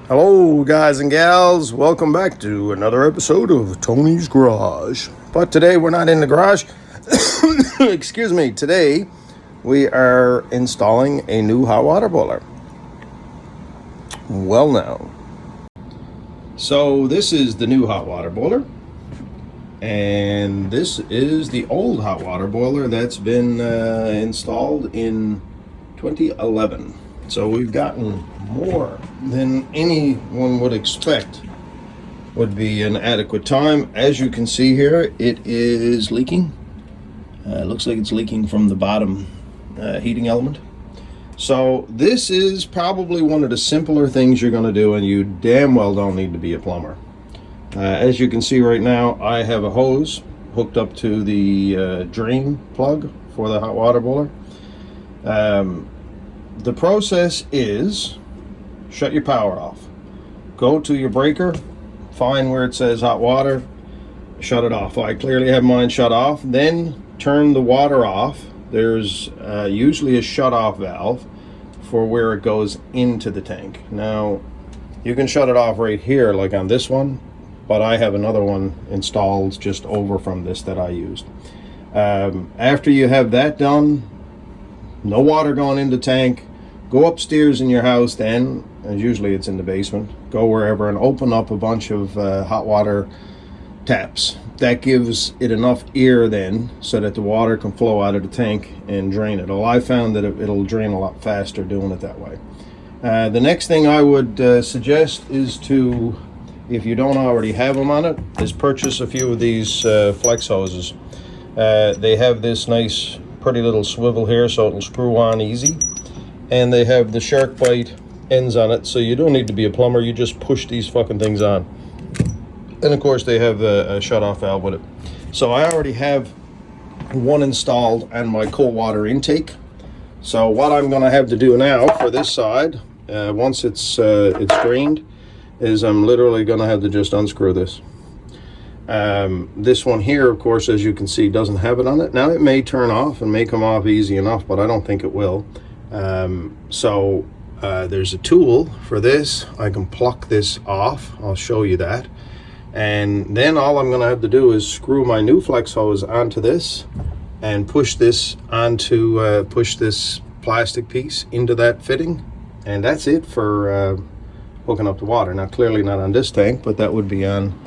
Hello, guys and gals. Welcome back to another episode of Tony's Garage. But today we're not in the garage. Excuse me. Today we are installing a new hot water boiler. Well, now. So this is the new hot water boiler. And this is the old hot water boiler that's been installed in 2011. So we've gotten more than anyone would expect would be an adequate time. As you can see here, it is leaking. Looks like it's leaking from the bottom heating element. So this is probably one of the simpler things you're going to do, and you damn well don't need to be a plumber. As you can see right now, I have a hose hooked up to the drain plug for the hot water boiler. The process is shut your power off. Go to your breaker, find where it says hot water, shut it off. I clearly have mine shut off. Then turn the water off. There's usually a shut-off valve for where it goes into the tank. Now, you can shut it off right here, like on this one, but I have another one installed just over from this that I used. After you have that done, no water going in the tank, go upstairs in your house then, and usually it's in the basement, go wherever and open up a bunch of hot water taps. That gives it enough air then so that the water can flow out of the tank and drain it. Well, I found that it'll drain a lot faster doing it that way. The next thing I would suggest is to, if you don't already have them on it, is purchase a few of these flex hoses. They have this nice pretty little swivel here so it'll screw on easy, and they have the shark bite ends on it, so you don't need to be a plumber. You just push these fucking things on, and of course they have a shut-off valve with it. So I already have one installed on my cold water intake. So what I'm going to have to do now for this side, once it's drained, is I'm literally going to have to just unscrew this. This one here, of course, as you can see, doesn't have it on it. Now it may turn off and may come off easy enough, but I don't think it will. There's a tool for this. I can pluck this off. I'll show you that. And then all I'm going to have to do is screw my new flex hose onto this and push this onto, push this plastic piece into that fitting. And that's it for hooking up the water. Now, clearly not on this tank, but that would be on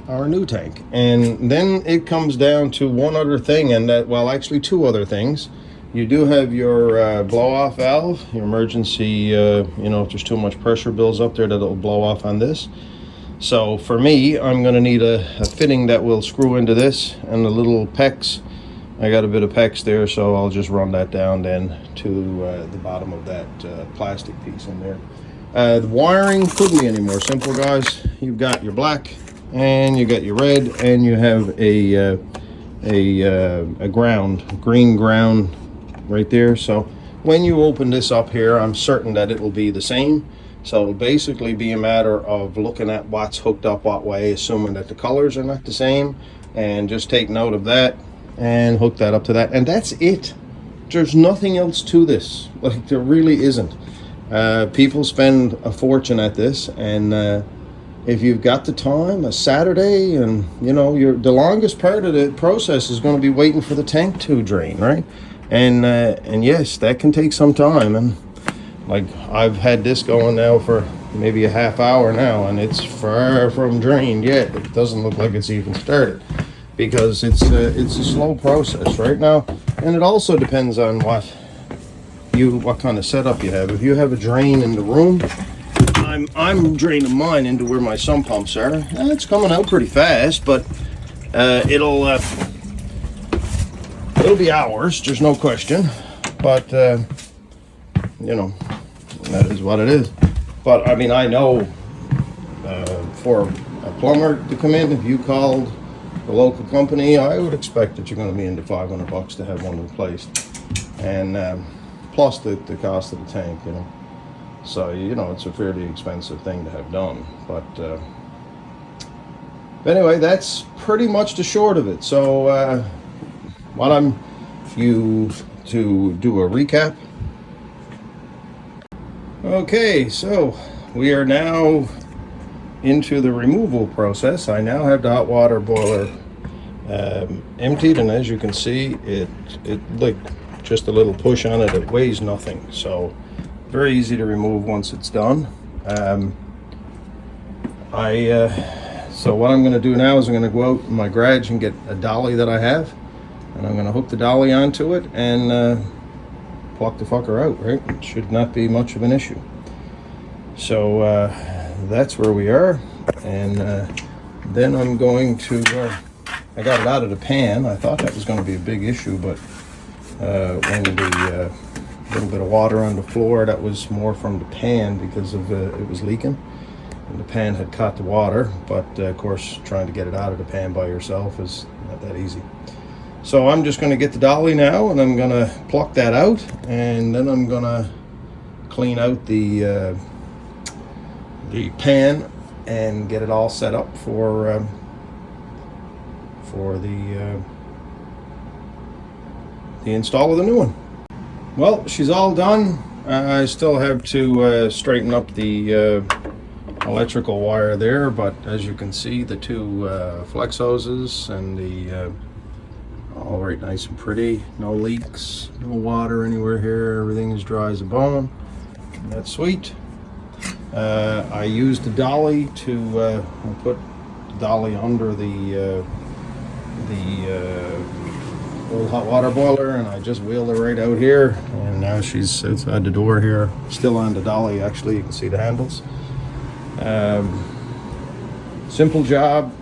our new tank. And then it comes down to one other thing, and that, well, actually two other things. You do have your blow-off valve, your emergency, if there's too much pressure builds up there, that'll blow off on this. So for me, I'm going to need a fitting that will screw into this, and the little PEX. I got a bit of PEX there, so I'll just run that down then to the bottom of that plastic piece in there. The wiring couldn't be any more simple, guys. You've got your black, and you got your red, and you have a green ground right there. So when you open this up here, I'm certain that it will be the same. So it'll basically be a matter of looking at what's hooked up what way, assuming that the colors are not the same, and just take note of that and hook that up to that, and that's it. There's nothing else to this. Like, there really isn't. People spend a fortune at this, and if you've got the time, a Saturday, and the longest part of the process is going to be waiting for the tank to drain, right? And yes, that can take some time. And like, I've had this going now for maybe a half hour now, and it's far from drained yet. It doesn't look like it's even started, because it's a slow process right now. And it also depends on what kind of setup you have. If you have a drain in the room, I'm draining mine into where my sump pumps are. It's coming out pretty fast, but it'll be hours, there's no question. But that is what it is. But I mean, I know for a plumber to come in, if you called the local company, I would expect that you're going to be into $500 to have one replaced, and plus the cost of the tank, So, it's a fairly expensive thing to have done. But anyway, that's pretty much the short of it. So to do a recap. Okay, so we are now into the removal process. I now have the hot water boiler emptied, and as you can see, it like just a little push on it, it weighs nothing, so very easy to remove once it's done. So what I'm going to do now is I'm going to go out in my garage and get a dolly that I have, and I'm going to hook the dolly onto it and pluck the fucker out, right? It should not be much of an issue. So that's where we are, and then I'm going to I got it out of the pan. I thought that was going to be a big issue, but when the little bit of water on the floor, that was more from the pan because of it was leaking, and the pan had caught the water. But of course, trying to get it out of the pan by yourself is not that easy. So I'm just going to get the dolly now, and I'm going to pluck that out, and then I'm going to clean out the pan and get it all set up for the install of the new one. Well, she's all done. I still have to straighten up the electrical wire there, but as you can see, the two flex hoses and the all right, nice and pretty. No leaks, no water anywhere here. Everything is dry as a bone. That's sweet. I used the dolly to put the dolly under the old hot water boiler, and I just wheeled her right out here, and now she's outside the door here, still on the dolly. Actually, you can see the handles. Simple job.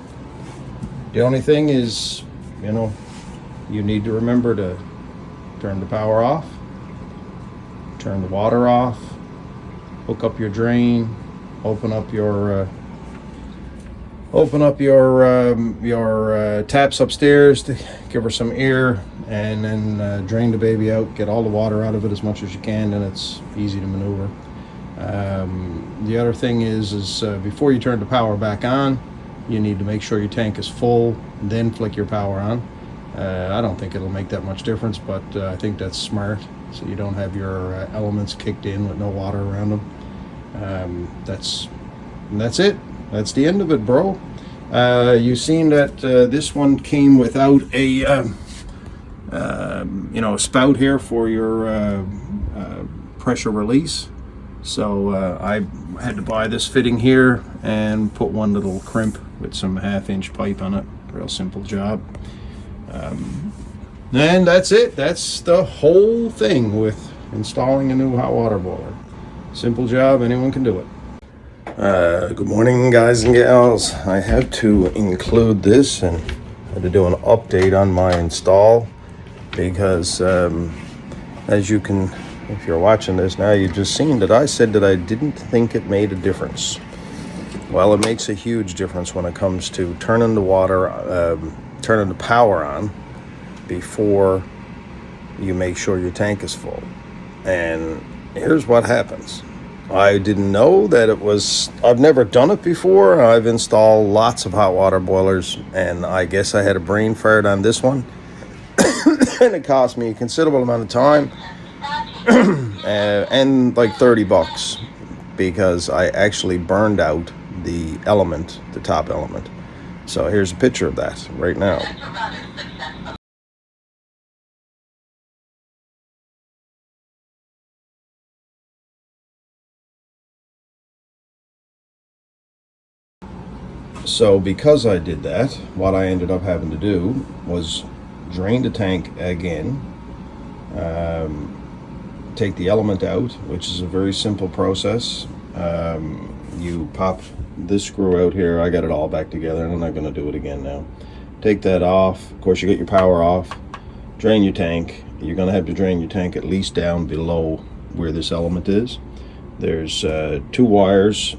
The only thing is, you need to remember to turn the power off, turn the water off, hook up your drain, open up your taps upstairs to give her some air, and then drain the baby out, get all the water out of it as much as you can, and it's easy to maneuver. The other thing is before you turn the power back on, you need to make sure your tank is full, then flick your power on. I don't think it'll make that much difference, but I think that's smart, so you don't have your elements kicked in with no water around them. That's it. That's the end of it, bro. You've seen that this one came without a spout here for your pressure release. So I had to buy this fitting here and put one little crimp with some 1/2-inch pipe on it. Real simple job. And that's it. That's the whole thing with installing a new hot water boiler. Simple job, anyone can do it. Good morning, guys and gals. I have to include this and had to do an update on my install because as you can, if you're watching this now, you've just seen that I said that I didn't think it made a difference. Well, it makes a huge difference when it comes to turning the power on before you make sure your tank is full. And here's what happens. I didn't know that I've never done it before. I've installed lots of hot water boilers, and I guess I had a brain fart on this one. And it cost me a considerable amount of time and like $30 because I actually burned out the top element. So here's a picture of that right now. So because I did that, what I ended up having to do was drain the tank again, take the element out, which is a very simple process. You pop this screw out here. I got it all back together, and I'm not going to do it again now. Take that off. Of course, you get your power off. Drain your tank. You're going to have to drain your tank at least down below where this element is. There's two wires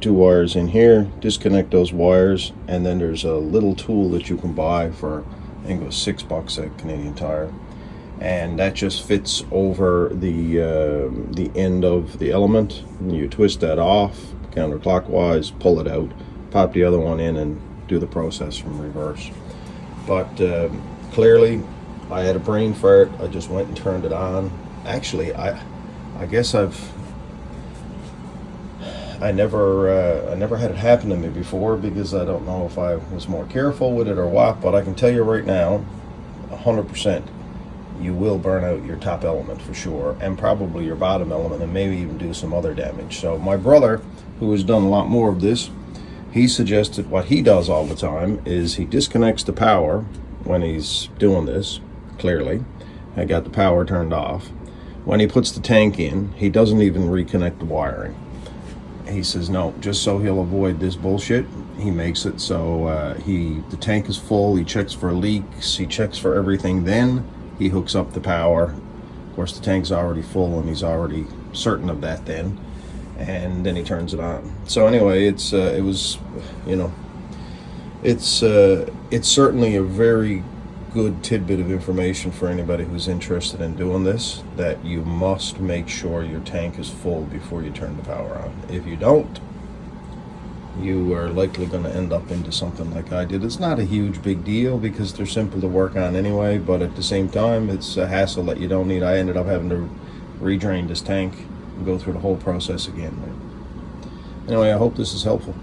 in here. Disconnect those wires, and then there's a little tool that you can buy for, I think it was $6 at Canadian Tire, and that just fits over the end of the element. And you twist that off counterclockwise, pull it out, pop the other one in, and do the process from reverse. But clearly I had a brain fart. I just went and turned it on. Actually, I guess I've I never had it happen to me before because I don't know if I was more careful with it or what, but I can tell you right now, 100%, you will burn out your top element for sure, and probably your bottom element, and maybe even do some other damage. So my brother, who has done a lot more of this, he suggested what he does all the time is he disconnects the power when he's doing this, clearly. I got the power turned off. When he puts the tank in, he doesn't even reconnect the wiring. He says no, just so he'll avoid this bullshit. He makes it so the tank is full. He checks for leaks. He checks for everything. Then he hooks up the power. Of course, the tank's already full, and he's already certain of that. And then he turns it on. So anyway, it's certainly a very good tidbit of information for anybody who's interested in doing this, that you must make sure your tank is full before you turn the power on. If you don't, you are likely going to end up into something like I did. It's not a huge big deal because they're simple to work on anyway, but at the same time, it's a hassle that you don't need. I ended up having to redrain this tank and go through the whole process again. Anyway, I hope this is helpful.